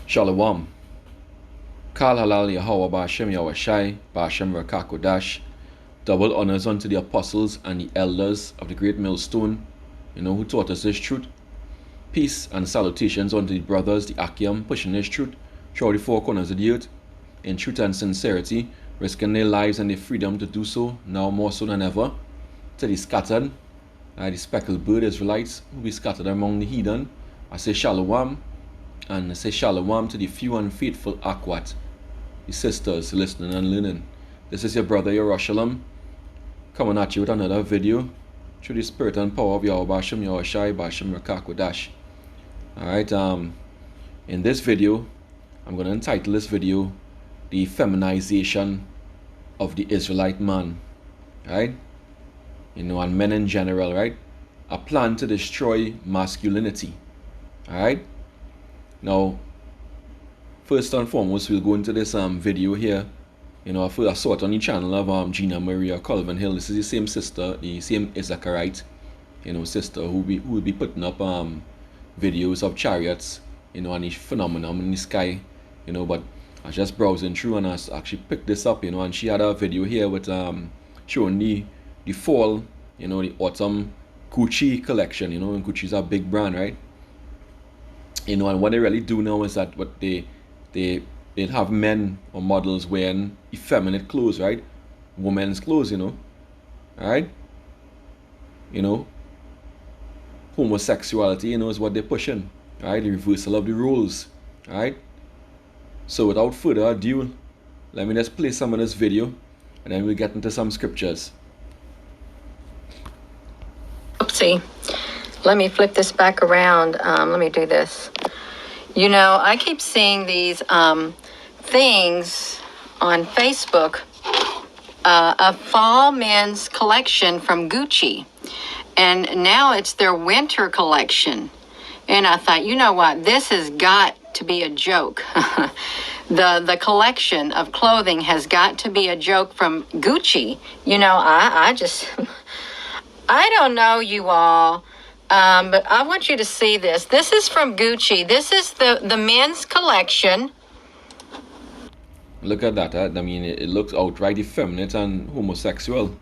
Shalom. Kal halal Yahweh Ba'ashem Yahweh Ba'ashem Rakakodash. Double honors unto the apostles and the elders of the great millstone, who taught us this truth. Peace and salutations unto the brothers, the Akim, pushing this truth throughout the four corners of the earth, in truth and sincerity, risking their lives and their freedom to do so, now more so than ever, to the scattered, the speckled bird Israelites, who be scattered among the heathen. I say shalom, and I say shalom to the few and faithful Akwat, the sisters listening and learning. This is your brother Yerushalayim, coming at you with another video through the spirit and power of Yahweh Ba'ashem Yahweh Ba'ashem Rakakodash. Alright, in this video, I'm going to entitle this video, The Effeminization of the Israelite Man. Right? And men in general, right? A plan to destroy masculinity. Alright? Now, first and foremost, we'll go into this video here. I saw it on the channel of Gina Maria Colvin Hill. This is the same sister, the same Israelite, sister who will be putting up videos of chariots, and the phenomenon in the sky, but I was just browsing through and I actually picked this up, and she had a video here with showing the fall, the autumn Gucci collection, and Gucci's a big brand, right? And what they really do now is that what they have men or models wearing effeminate clothes, right? Women's clothes, right? Homosexuality, is what they're pushing, right? The reversal of the roles, right? So without further ado, let me just play some of this video, and then we'll get into some scriptures. Oopsie. Let me flip this back around. Let me do this. I keep seeing these things on Facebook, a fall men's collection from Gucci. And now it's their winter collection. And I thought, you know what? This has got to be a joke. The collection of clothing has got to be a joke from Gucci. I don't know, you all. But I want you to see this. This is from Gucci. This is the men's collection. Look at that. It looks outright effeminate and homosexual.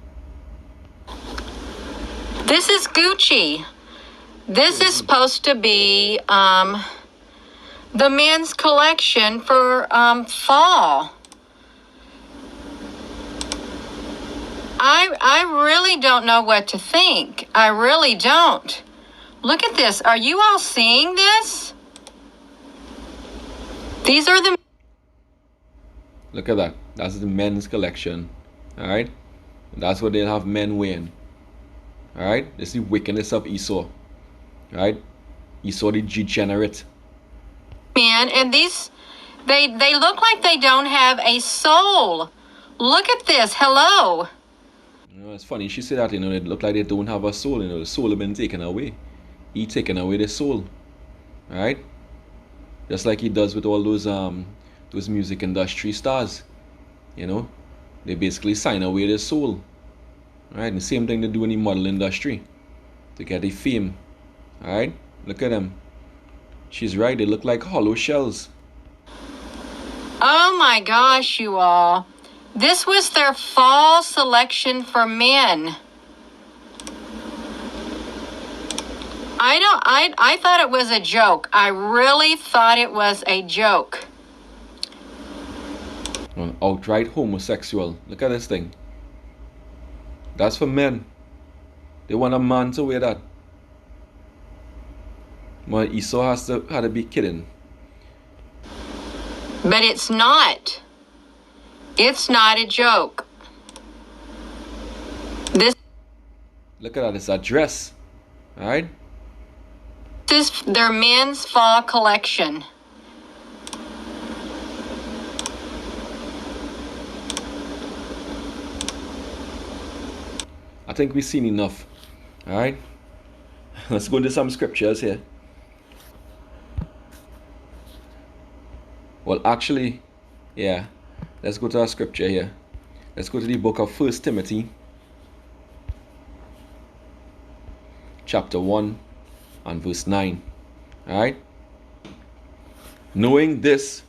This is Gucci. This is supposed to be the men's collection for fall. I really don't know what to think. I really don't. Look at this. Are you all seeing this? These are the... Look at that. That's the men's collection. Alright? That's what they'll have men wearing. Alright? This is the wickedness of Esau. Alright? Esau the degenerate. Men, and these... They look like they don't have a soul. Look at this. Hello. It's funny. She said that, they look like they don't have a soul. The soul have been taken away. He taken away the soul, right? Just like he does with all those music industry stars, they basically sign away their soul, right? And the same thing they do in the model industry to get the fame, all right? Look at them. She's right. They look like hollow shells. Oh my gosh, you all! This was their fall selection for men. I thought it was a joke. I really thought it was a joke. Outright homosexual. Look at this thing. That's for men. They want a man to wear that. Well, Esau had to be kidding. But it's not. It's not a joke. Look at that. It's a dress. All right? This is their men's fall collection. I think we've seen enough. All right? Let's go into some scriptures here. Well, actually, yeah. Let's go to our scripture here. Let's go to the book of 1 Timothy, chapter 1 and verse 9. Alright? Knowing this,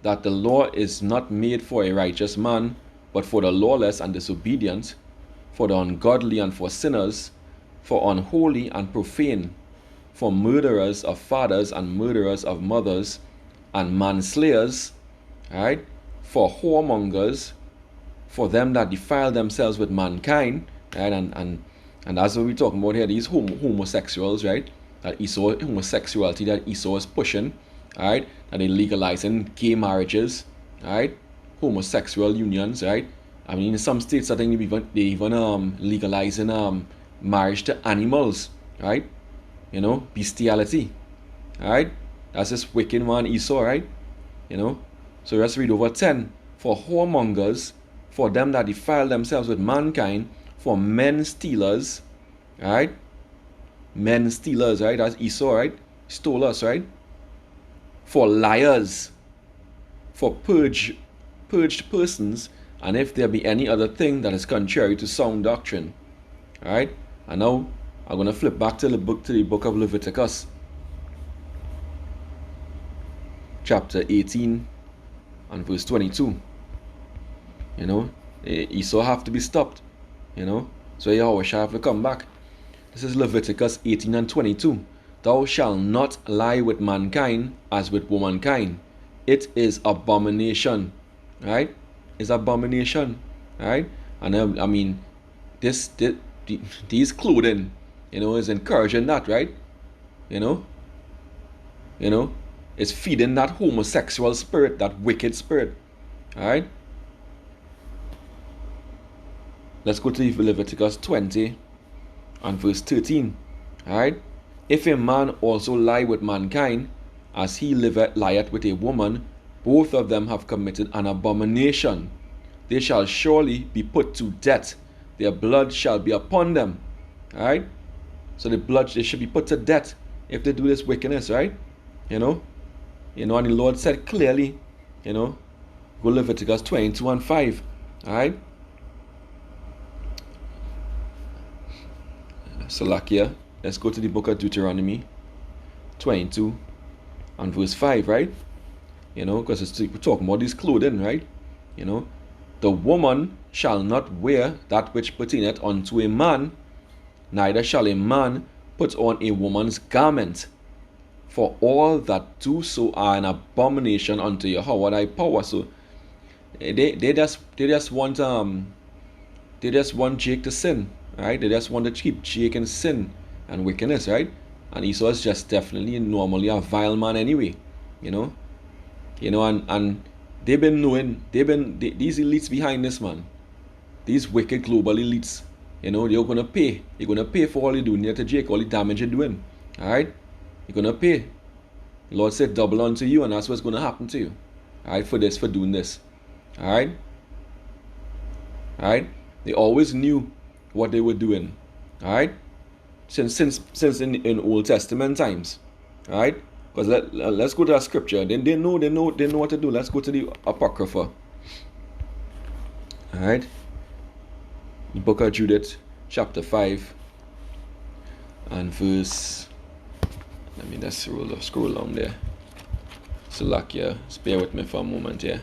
that the law is not made for a righteous man, but for the lawless and disobedient, for the ungodly and for sinners, for unholy and profane, for murderers of fathers and murderers of mothers, and manslayers, right? For whoremongers, for them that defile themselves with mankind, right? And that's what we're talking about here, these homosexuals, right? That Esau, homosexuality that Esau is pushing, right? That they legalizing gay marriages, right? Homosexual unions, right? I mean, in some states, I think they even legalizing marriage to animals, right? You know, bestiality, right? That's this wicked man Esau, right? You know, so let's read over 10. For whoremongers, for them that defile themselves with mankind, for men stealers, right? Men stealers, right? That's Esau, right? Stole us, right? For liars, for purged persons, and if there be any other thing that is contrary to sound doctrine. All right, and now I'm going to flip back to the book of Leviticus, chapter 18 and verse 22. You know, Esau have to be stopped, you know, so Yahweh shall have to come back. This is Leviticus 18 and 22. Thou shalt not lie with mankind as with womankind. It is abomination, right? It's abomination, right? And I mean, these clothing, you know, is encouraging that, right? You know, it's feeding that homosexual spirit, that wicked spirit, all right? Let's go to Leviticus 20 and verse 13, all right? If a man also lie with mankind, as he lieth with a woman, both of them have committed an abomination. They shall surely be put to death. Their blood shall be upon them. Alright? So they should be put to death if they do this wickedness, right? You know, and the Lord said clearly, you know, go Leviticus 22 and 5. Alright? Salakia. Let's go to the book of Deuteronomy 22 and verse 5, right? You know, because we're talking about this clothing, right? You know, the woman shall not wear that which pertaineth unto a man, neither shall a man put on a woman's garment. For all that do so are an abomination unto Yahweh thy power. So they just want Jake to sin, right? They just want to keep Jake in sin and wickedness, right? And Esau is just definitely normally a vile man anyway, you know, and they've been knowing, these elites behind this, man, these wicked global elites, you know, they're gonna pay for all you're doing here to Jake, all the damage you're doing, all right? You're gonna pay. The Lord said double unto you, and that's what's gonna happen to you, all right, for doing this, all right? All right? They always knew what they were doing, all right? Since in Old Testament times, all right? Because let's go to that scripture. They know what to do. Let's go to the Apocrypha. All right? The book of Judith, chapter 5, and verse. Let me just scroll down there. Salakia, bear with me for a moment here.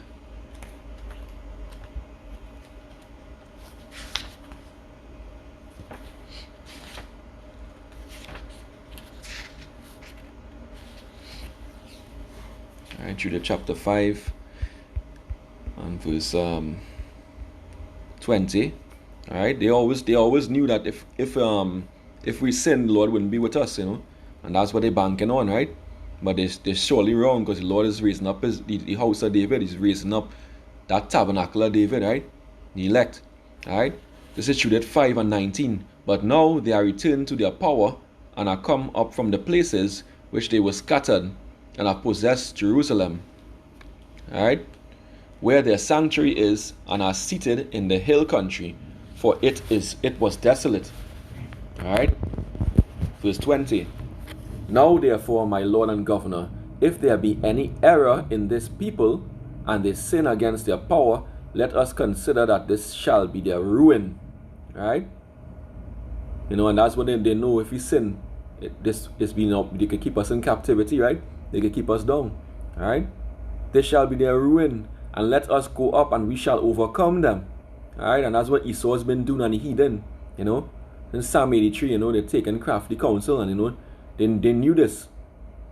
Alright, Judith chapter 5 and verse 20. Alright, they always knew that if we sin, the Lord wouldn't be with us, you know, and that's what they're banking on, right? But they're surely wrong, because the Lord is raising up the house of David. He's raising up that tabernacle of David, right? The elect. Alright? This is Judith 5 and 19. But now they are returned to their power, and are come up from the places which they were scattered, and have possessed Jerusalem, alright, where their sanctuary is, and are seated in the hill country, for it was desolate. Alright, verse 20. Now therefore, my Lord and Governor, if there be any error in this people, and they sin against their power, let us consider that this shall be their ruin. Alright, you know, and that's what they know. If we sin, they can keep us in captivity, right? They can keep us down. All right? This shall be their ruin, and let us go up, and we shall overcome them. All right? And that's what Esau has been doing, and he didn't. You know, in Psalm 83, you know, they're taking crafty counsel, and you know, they knew this.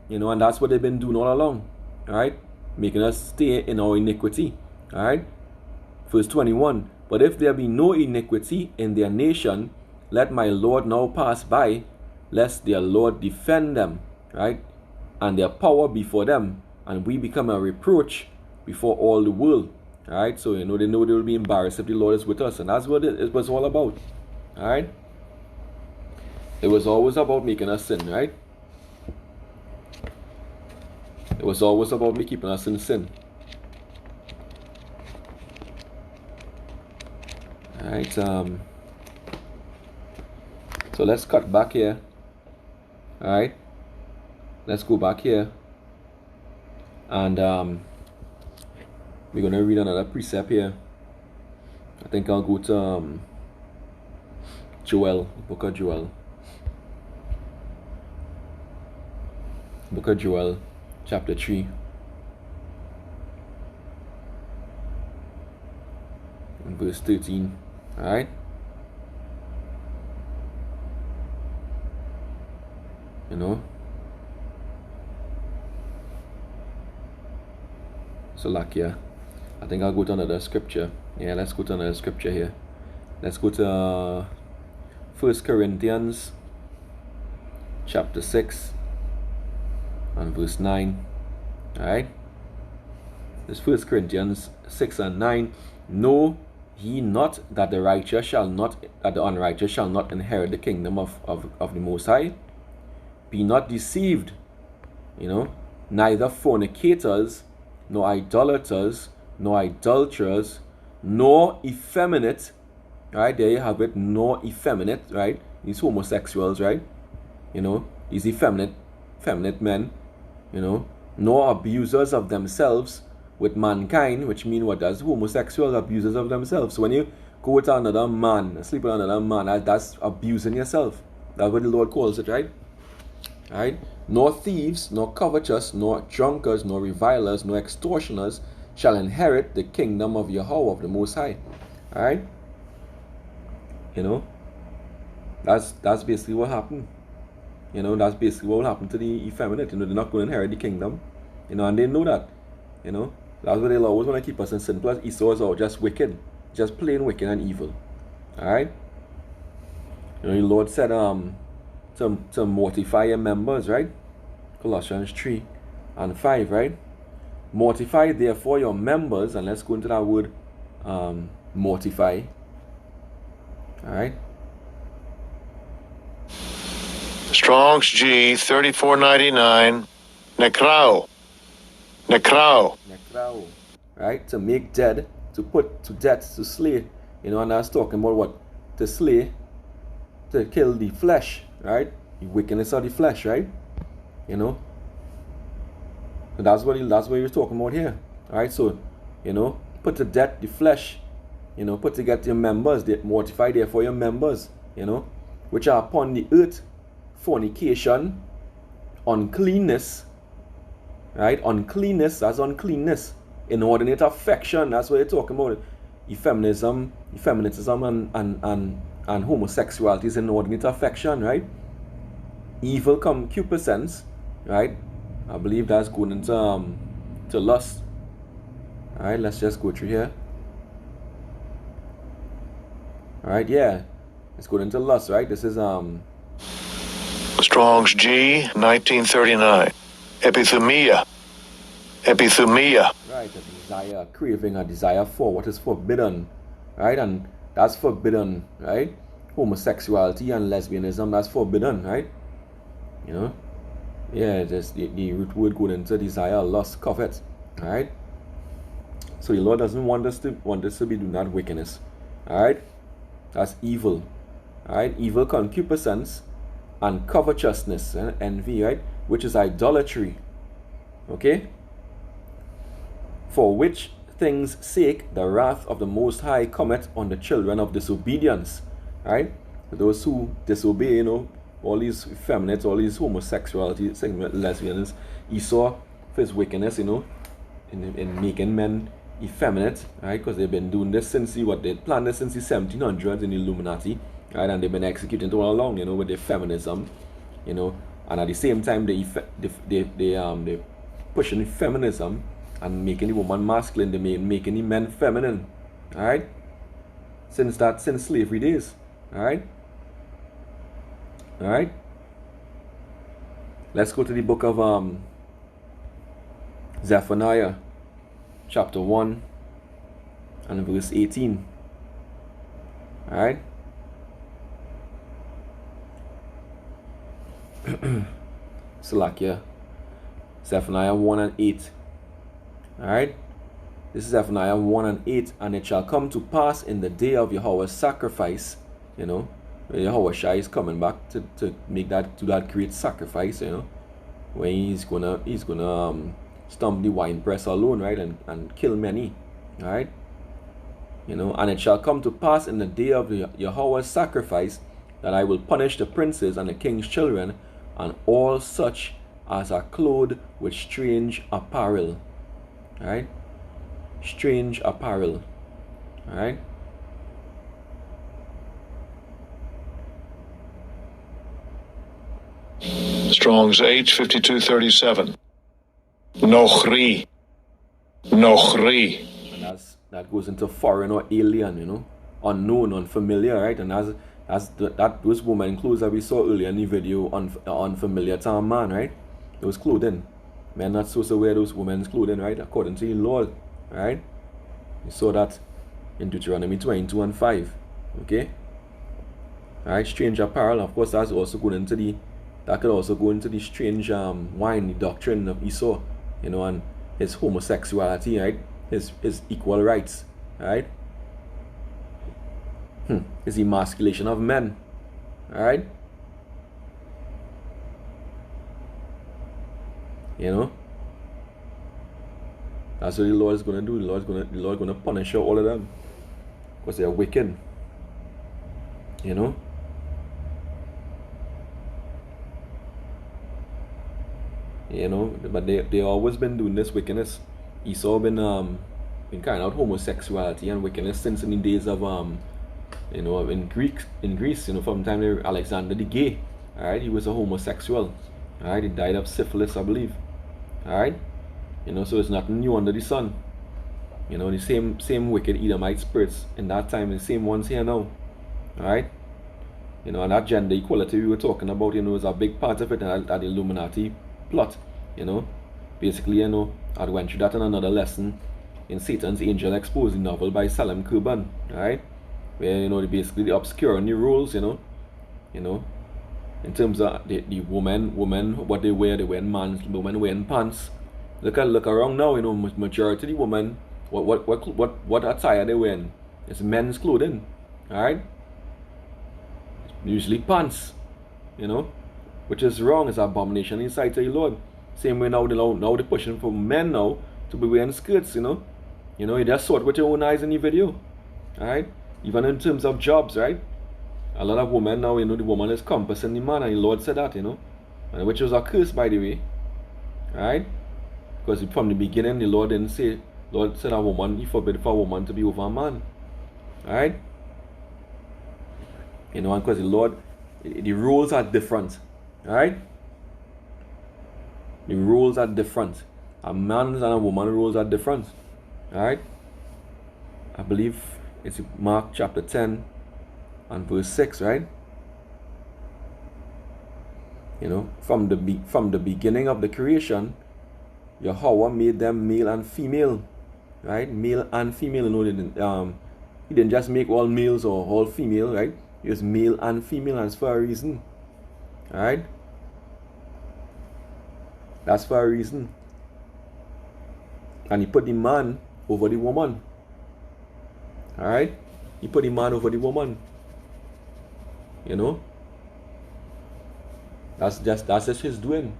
You know, and that's what they've been doing all along. All right? Making us stay in our iniquity. All right? Verse 21. But if there be no iniquity in their nation, let my Lord now pass by, lest their Lord defend them, right? And their power before them, and we become a reproach before all the world. All right? So, you know, they will be embarrassed if the Lord is with us. And that's what it was all about. All right? It was always about making us sin, right? It was always about me keeping us in sin. Alright, so let's cut back here. Alright, let's go back here. And we're going to read another precept here. I think I'll go to Joel, book of Joel. Book of Joel, chapter 3. And verse 13. Alright. You know. So like, yeah. I think I'll go to another scripture. Yeah, let's go to another scripture here. Let's go to 1 Corinthians chapter 6 and verse 9. Alright. This 1 Corinthians 6 and 9. Know ye not that the unrighteous shall not inherit the kingdom of the Most High? Be not deceived, you know, neither fornicators, nor idolaters, nor adulterers, nor effeminate, right? There you have it, nor effeminate, right? These homosexuals, right? You know, these effeminate men, you know, nor abusers of themselves with mankind, which mean what? That's homosexual abusers of themselves. So when you go with another man, sleep with another man, that's abusing yourself. That's what the Lord calls it, right? Right? Nor thieves, nor covetous, nor drunkards, nor revilers, nor extortioners shall inherit the kingdom of Yahweh, of the Most High. Alright? You know? That's basically what happened. You know, that's basically what will happen to the effeminate. You know, they're not going to inherit the kingdom. You know, and they know that. You know? That's why they'll always want to keep us in sin. Plus, Esau is all just wicked. Just plain wicked and evil. Alright? You know, the Lord said to mortify your members, right? Colossians 3 and 5, right? Mortify therefore your members, and let's go into that word mortify. Alright? Strong's G 3499 Necrao. Right? To make dead, to put to death, to slay. You know, and that's talking about what? To slay, to kill the flesh, right? The wickedness of the flesh, right? You know? So that's what he was talking about here. Alright, so, you know, put to death the flesh, you know, put to death your members, mortify therefore your members, you know, which are upon the earth, fornication, uncleanness, right? Uncleanness, that's uncleanness. Inordinate affection, that's what you're talking about. Effeminism and homosexuality is inordinate affection, right? Evil concupiscence, right? I believe that's going into to lust. Alright, let's just go through here. Alright, yeah. Let's go into lust, right? This is Strong's G 1939 Epithumia. Right, a desire, craving, a desire for what is forbidden, right? And that's forbidden, right? Homosexuality and lesbianism, that's forbidden, right? You know? Yeah, just the root word going into desire, lust, covet, alright? So the Lord doesn't want us to be doing that wickedness, alright? That's evil, alright? Evil concupiscence and covetousness and envy, right? Which is idolatry, okay? For which things' sake the wrath of the Most High cometh on the children of disobedience, right? Those who disobey, you know, all these effeminates, all these homosexuality, lesbians, Esau, for his wickedness, you know, in making men effeminate, right? Because they've been doing this since they planned this since the 1700s in the Illuminati, right? And they've been executing it all along, you know, with their feminism, you know, and at the same time they pushing feminism and making the woman masculine, they making the men feminine, all right? Since slavery days, all right? All right. Let's go to the book of Zephaniah, chapter 1 and verse 18. All right. Salakia. Zephaniah 1 and 8. All right. This is Zephaniah 1 and 8. And it shall come to pass in the day of Yahweh's sacrifice, you know, Yahweh Shai is coming back to do that great sacrifice, you know, when he's gonna stomp the winepress alone, right, and kill many, all right, you know. And it shall come to pass in the day of Yahweh's sacrifice that I will punish the princes and the king's children and all such as are clothed with strange apparel, all right, strange apparel, all right. Strong's H5237. Nochri. Nochri. And that goes into foreign or alien, you know, unknown, unfamiliar, right? And those women clothes that we saw earlier in the video, unfamiliar to a man, right? Those clothing. Men not supposed to wear those women's clothing, right? According to the law, right? You saw that in Deuteronomy 22 and 5. Okay? Alright, strange apparel, of course, that's also going into the that could also go into the strange wine, the doctrine of Esau, you know, and his homosexuality, right? His equal rights, right? His emasculation of men, alright? You know? That's what the Lord is gonna do. The Lord is gonna punish all of them. Because they're wicked. You know? You know, but they always been doing this wickedness. Esau been carrying out homosexuality and wickedness since in the days of you know, in Greece, you know, from the time of Alexander the Gay. Alright, he was a homosexual. Alright, he died of syphilis, I believe. Alright? You know, so it's nothing new under the sun. You know, the same wicked Edomite spirits in that time, the same ones here now. Alright? You know, and that gender equality we were talking about, you know, is a big part of it, and that Illuminati plot, you know. Basically, you know, I went through that in another lesson in Satan's Angel Exposing novel by Salim Kurban, alright? Where, you know, they basically obscuring the rules, you know, in terms of the women, what they wear women wearing pants. Look around now, you know, majority of the women, what attire they wearing? It's men's clothing, alright? Usually pants, you know, which is wrong. It's an abomination in the sight of the Lord. Same way now they're pushing for men now to be wearing skirts, you know. You just saw it with your own eyes in the video, alright? Even in terms of jobs, right? A lot of women now, you know, the woman is compassing the man, and the Lord said that, you know, and which was a curse, by the way, right? Because from the beginning, the Lord didn't say, Lord said he forbid for a woman to be over a man, right? You know, and because the Lord, the rules are different, right? The rules are different. A man's and a woman's rules are different, right? I believe it's Mark chapter 10 and verse 6, right? You know, from the beginning of the creation, Yahweh made them male and female, right? Male and female. You know, he didn't just make all males or all female, right? He was male and female, and that's for a reason, alright? That's for a reason. And he put the man over the woman, alright? He put the man over the woman. You know, that's just his doing.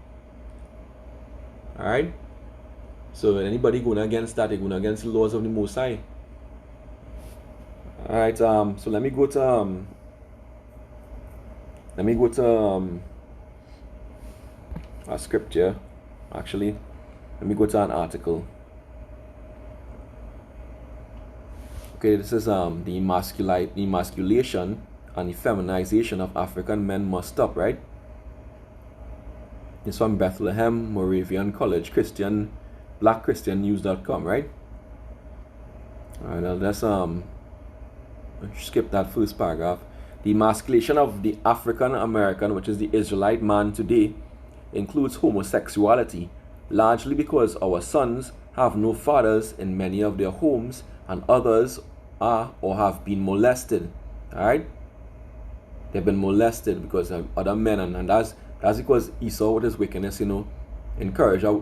All right. So anybody going against that, they're going against the laws of the Most High. All right. So let me go to a scripture, actually. Let me go to an article. Okay, this is the emasculation and effeminization of African men must stop, right? It's from Bethlehem Moravian College blackchristiannews.com, right? Alright, now let's skip that first paragraph. The emasculation of the African American, which is the Israelite man today, includes homosexuality, largely because our sons have no fathers in many of their homes, and others are or have been molested. Alright? They've been molested because of other men, and that's because Esau, with his wickedness, encourage a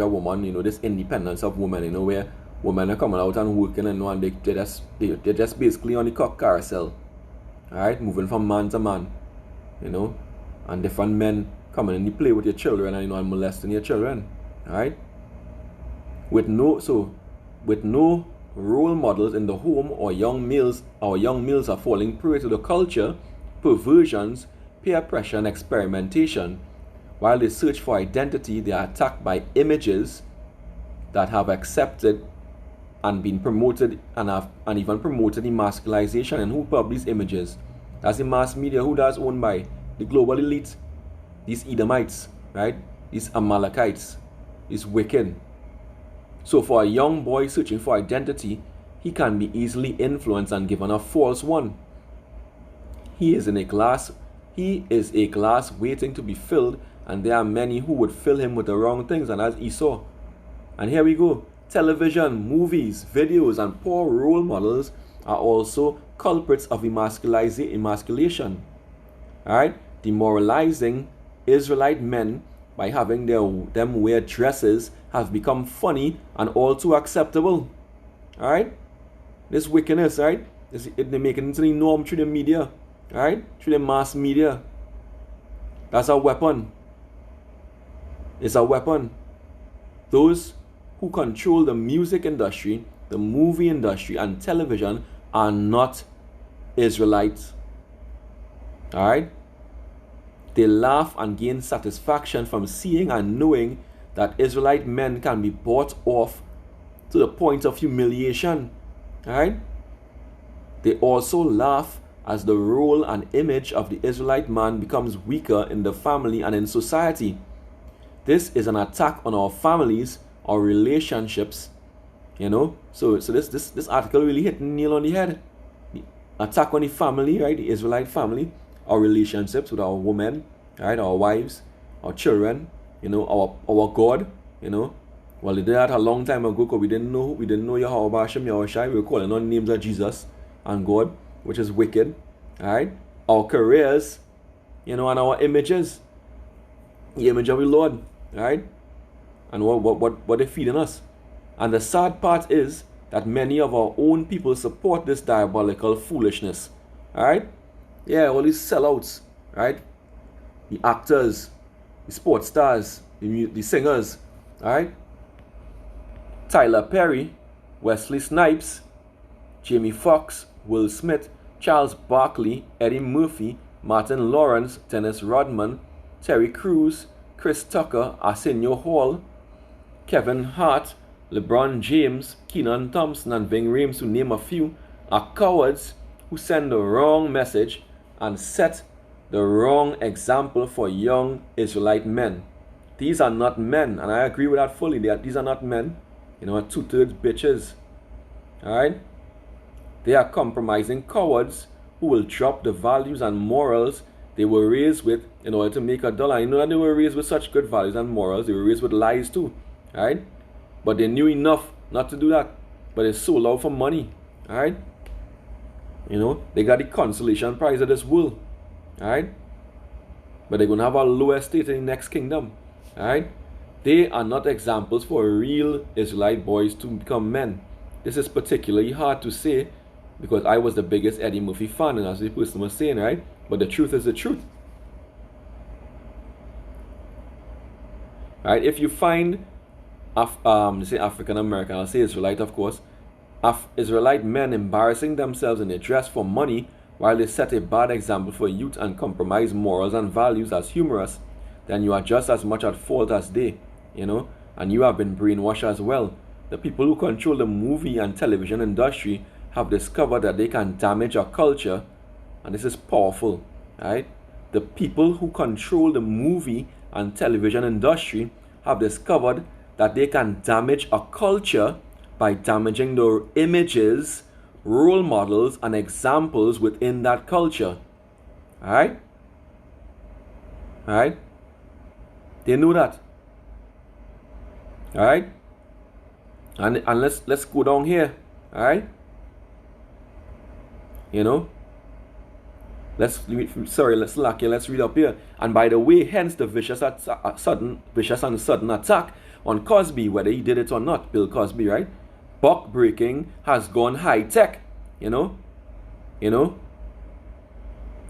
woman, this independence of women, where women are coming out and working, and they're just basically on the cock carousel. Alright, moving from man to man, and different men coming in to play with your children and molesting your children. Alright? With no role models in the home, or young males are falling prey to the culture, perversions, peer pressure, and experimentation. While they search for identity, they are attacked by images that have accepted and been promoted and even promoted emasculation. And who publish images? That's the mass media, who that's owned by the global elite, these Edomites, right? These Amalekites, these wicked. So for a young boy searching for identity, he can be easily influenced and given a false one. He is a glass waiting to be filled, and there are many who would fill him with the wrong things, and that's Esau. And here we go. Television, movies, videos, and poor role models are also culprits of emasculation. Alright? Demoralizing Israelite men by having them wear dresses have become funny and all too acceptable. Alright? This wickedness, right? They make it into the norm through the media. Alright? Through the mass media. That's a weapon. It's a weapon. Those who control the music industry, the movie industry, and television are not Israelites. Alright? They laugh and gain satisfaction from seeing and knowing that Israelite men can be bought off to the point of humiliation. Alright? They also laugh as the role and image of the Israelite man becomes weaker in the family and in society. This is an attack on our families, our relationships, So this article really hit the nail on the head. The attack on the family, right? The Israelite family, our relationships with our women, right? Our wives, our children, our God, Well, they did that a long time ago because we didn't know Yahweh Hashem, Yahweh Shai. We were calling on names of Jesus and God, which is wicked. Alright? Our careers, and our images. The image of the Lord. Alright? And what they're feeding us. And the sad part is that many of our own people support this diabolical foolishness. Alright? Yeah, all these sellouts, right? The actors, the sports stars, the singers, alright? Tyler Perry, Wesley Snipes, Jamie Foxx, Will Smith, Charles Barkley, Eddie Murphy, Martin Lawrence, Dennis Rodman, Terry Crews, Chris Tucker, Arsenio Hall, Kevin Hart, LeBron James, Kenan Thompson, and Ving Rhames, to name a few, are cowards who send the wrong message and set the wrong example for young Israelite men. These are not men, and I agree with that fully. These are not men. 2/3 bitches. Alright? They are compromising cowards who will drop the values and morals they were raised with in order to make a dollar. That they were raised with such good values and morals. They were raised with lies too. Alright? But they knew enough not to do that. But they sold out for money. Alright? They got the consolation prize of this world. Alright? But they're going to have a low estate in the next kingdom. Alright? They are not examples for real Israelite boys to become men. This is particularly hard to say because I was the biggest Eddie Murphy fan, and as the person was saying, right? But the truth is the truth. Right? If you find say African American, I'll say Israelite, of course, Israelite men embarrassing themselves in their dress for money while they set a bad example for youth and compromise morals and values as humorous, then you are just as much at fault as they. and you have been brainwashed as well. The people who control the movie and television industry have discovered that they can damage our culture, and this is powerful, right? The people who control the movie and television industry have discovered that they can damage a culture by damaging the images, role models, and examples within that culture. Alright? Alright? They know that. Alright? And let's go down here. Alright? You know? Let's read up here. And by the way, hence the vicious and sudden attack on Cosby, whether he did it or not, Bill Cosby, right? Buck breaking has gone high tech, you know?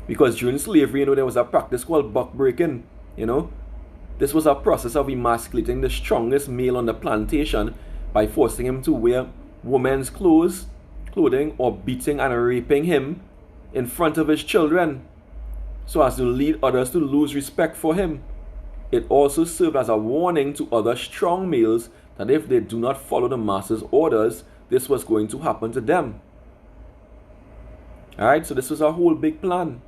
Because during slavery, there was a practice called buck breaking, This was a process of emasculating the strongest male on the plantation by forcing him to wear women's clothing, or beating and raping him in front of his children, so as to lead others to lose respect for him. It also served as a warning to other strong males that if they do not follow the master's orders, this was going to happen to them. Alright, so this was a whole big plan.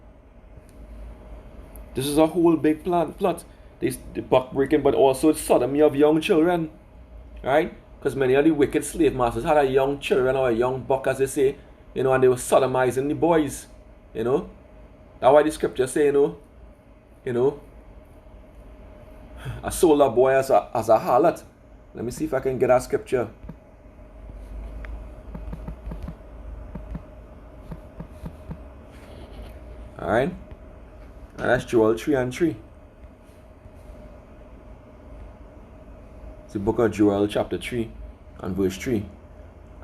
This is a whole big plot. The buck breaking, but also sodomy of young children. Right? Because many of the wicked slave masters had a young children, or a young buck, as they say, and they were sodomizing the boys. That's why the scripture say, I sold a boy as a harlot. Let me see if I can get that scripture. Alright? And that's Joel 3:3. It's the book of Joel chapter 3 and verse 3.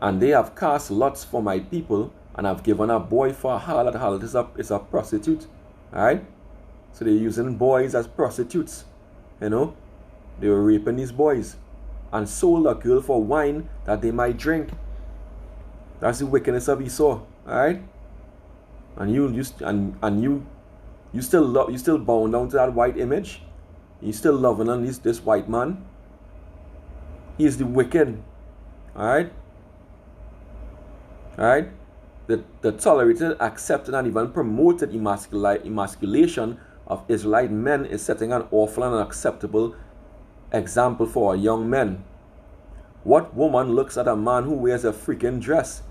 And they have cast lots for my people, and have given a boy for a harlot. Harlot is a prostitute. Alright? So they're using boys as prostitutes. They were raping these boys. And sold a girl for wine that they might drink. That's the wickedness of Esau. Alright? And you still bound down to that white image. You still loving on this white man. He is the wicked. Alright? Alright? The tolerated, accepted, and even promoted emasculation of Israelite men is setting an awful and unacceptable example for our young men. What woman looks at a man who wears a freaking dress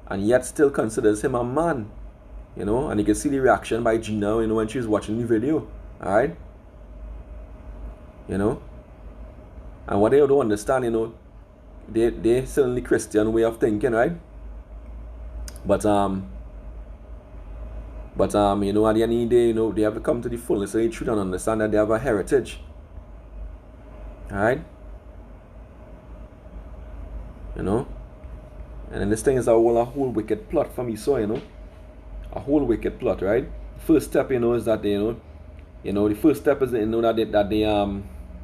and yet still considers him a man? And you can see the reaction by Gina, when she was watching the video. Alright? And what they don't understand, they certainly Christian way of thinking, right? But at the end of the day, they have to come to the fullness of the truth and understand that they have a heritage. Alright? And then this thing is a whole wicked plot from Esau, a whole wicked plot, right? First step, is that the first step is that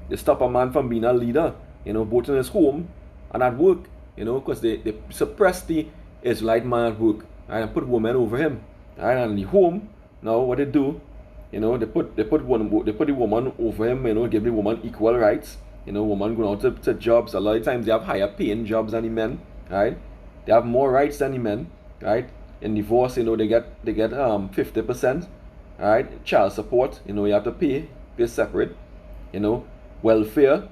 they stop a man from being a leader, both in his home and at work, because they suppress the Israelite man at work, right, and put women over him, right? And in the home, now what they do, they put the woman over him, give the woman equal rights, woman going out to jobs. A lot of times they have higher paying jobs than the men, right? They have more rights than the men, right? In divorce, they get 50%, right? Child support, you have to pay separate, welfare,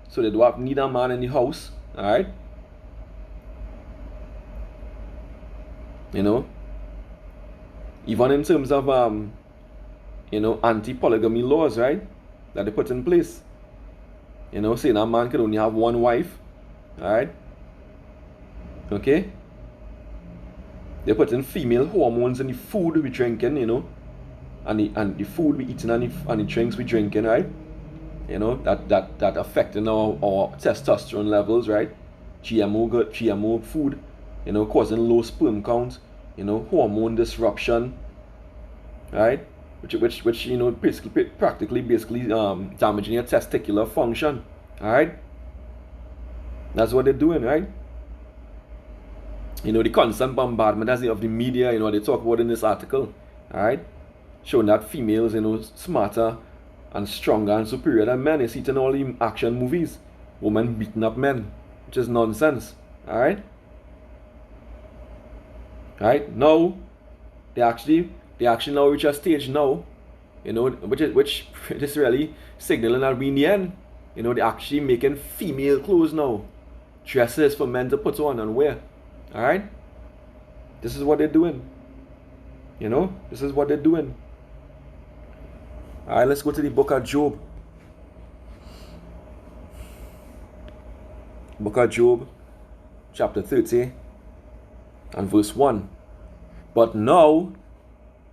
so they don't need a man in the house, alright? Even in terms of anti-polygamy laws, right, that they put in place, saying a man can only have one wife, alright? Okay? They put in female hormones in the food we drinking, and the food we eating and the drinks we drinking, right? That affecting our testosterone levels, right? GMO food, causing low sperm count, hormone disruption, right? Which practically damaging your testicular function, alright? That's what they're doing, right? The constant bombardment of the media, they talk about in this article, alright? Showing that females, smarter and stronger and superior than men. You see it in all the action movies. women beating up men, which is nonsense. Alright? Right? Now, they actually now reach a stage now, you know, which is really signaling that we in the end, you know, they're actually making female clothes now. Dresses for men to put on and wear. Alright? This is what they're doing. You know? This is what they're doing. Alright, let's go to the book of Job. Book of Job, chapter 30, and verse 1. But now,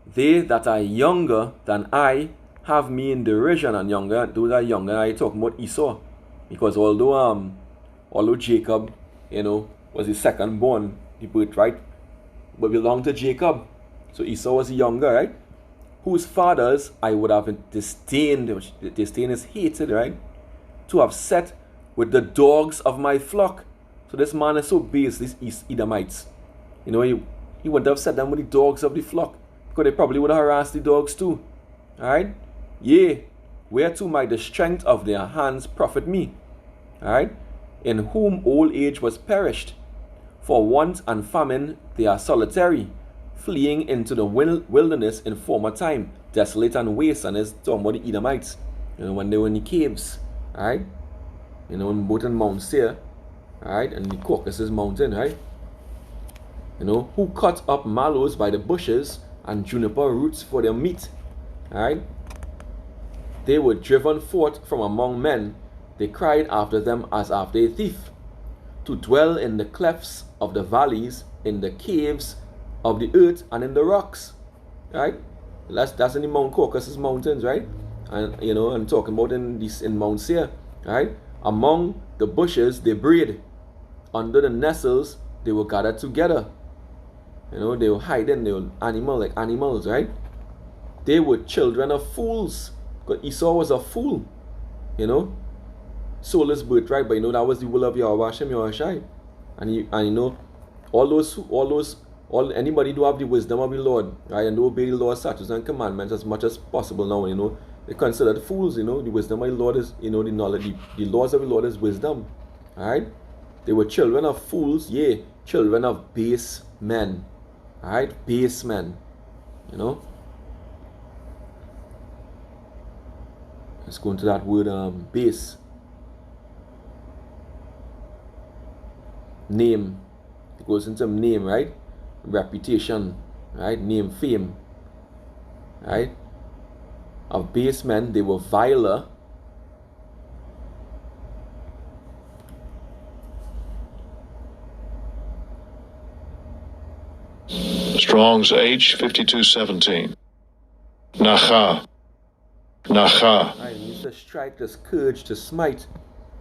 they that are younger than I have me in derision, and younger, those are younger, I talking about Esau. Because although Jacob, you know, was his second born, the birthright, but belonged to Jacob. So Esau was younger, right? Whose fathers I would have disdained, which disdain is hated, right? To have set with the dogs of my flock. So this man is so base, these Edomites. You know, he would have set them with the dogs of the flock, because they probably would have harassed the dogs too. Alright? Yea, whereto might the strength of their hands profit me? Alright? In whom old age was perished. For want and famine they are solitary, fleeing into the wilderness in former time, desolate and waste. And it's talking about the Edomites, you know, when they were in the caves. Alright? You know, both in Mount Seir, alright, and the Caucasus mountain, right? You know, who cut up mallows by the bushes and juniper roots for their meat. Alright? They were driven forth from among men. They cried after them as after a thief, to dwell in the clefts of the valleys, in the caves of the earth, and in the rocks. Right? That's in the Mount Caucasus mountains, right? And you know, I'm talking about in Mount Seir, right? Among the bushes they breed, under the nettles they were gathered together. You know, they were hiding, they were like animals, right? They were children of fools. Because Esau was a fool, you know. Sold his birthright, but you know that was the will of Yahweh Hashem Yahushai. And you know, anybody who have the wisdom of the Lord, right, and obey the Lord's statutes and commandments as much as possible now, you know, they considered fools, you know. The wisdom of the Lord is, you know, the knowledge, the laws of the Lord is wisdom. Alright? They were children of fools, yea, children of base men. Alright? Base men. You know? Let's go into that word base. Name. It goes into name, right? Reputation, right? Name, fame. Right? Of base men, they were viler. Strong's H5217. Nacha. Nacha. Right, it means to strike, to scourge, to smite.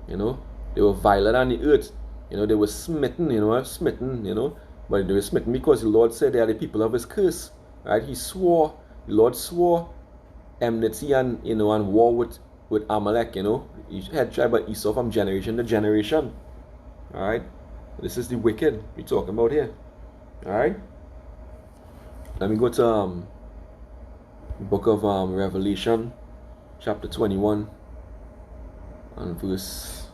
You know, they were viler than the earth. You know, they were smitten, you know, but they were smitten because the Lord said they are the people of his curse. Right? He swore, the Lord swore enmity and, you know, and war with Amalek, you know. He had tribe of Esau from generation to generation. Alright? This is the wicked we're talking about here. Alright? Let me go to the book of Revelation, chapter 21, and verse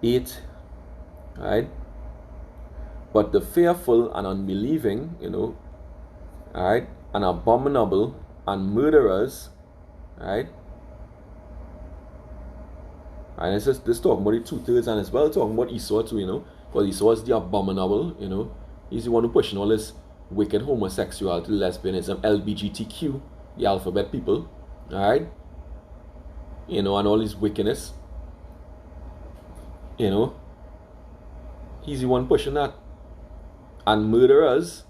8. Alright? But the fearful and unbelieving, you know, alright, and abominable and murderers, right? And it's just this talking about the 2/3, and as well talking about Esau too, you know, because Esau is the abominable, you know. He's the one who pushing all this wicked homosexuality, lesbianism, LGBTQ, the alphabet people, alright? You know, and all this wickedness, you know. He's the one pushing that. And murderers,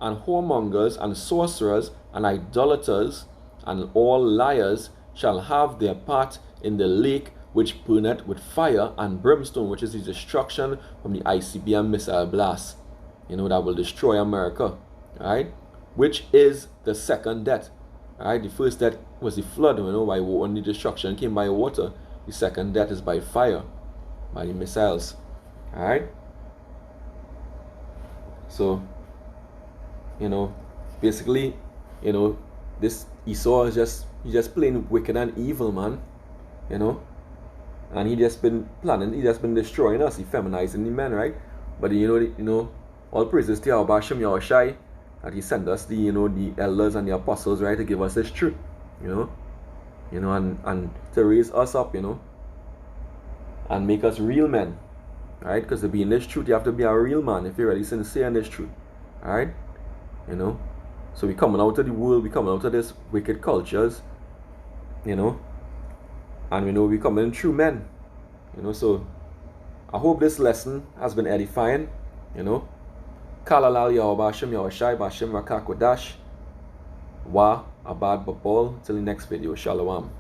and whoremongers, and sorcerers, and idolaters, and all liars shall have their part in the lake which burneth with fire and brimstone, which is the destruction from the ICBM missile blast, you know, that will destroy America, right? Which is the second death, right? The first death was the flood, you know, by water, and the destruction came by water. The second death is by fire, by the missiles, alright? So, you know, basically, you know, this Esau is just, he's just plain wicked and evil, man. You know, And he just been destroying us, effeminizing the men, right? But you know, all praises to Yahweh Hashem Yahushai that he sent us the elders and the apostles, right, to give us this truth, and to raise us up, and make us real men, right? Because to be in this truth, you have to be a real man if you're really sincere in this truth, all right? So we coming out of the world, we coming out of this wicked cultures, and we know we coming true men, so I hope this lesson has been edifying, Kalalal Yahweh Hashem Yahushai Bashem Rakakodash Wa Abad Babol. Till the next video. Shalom.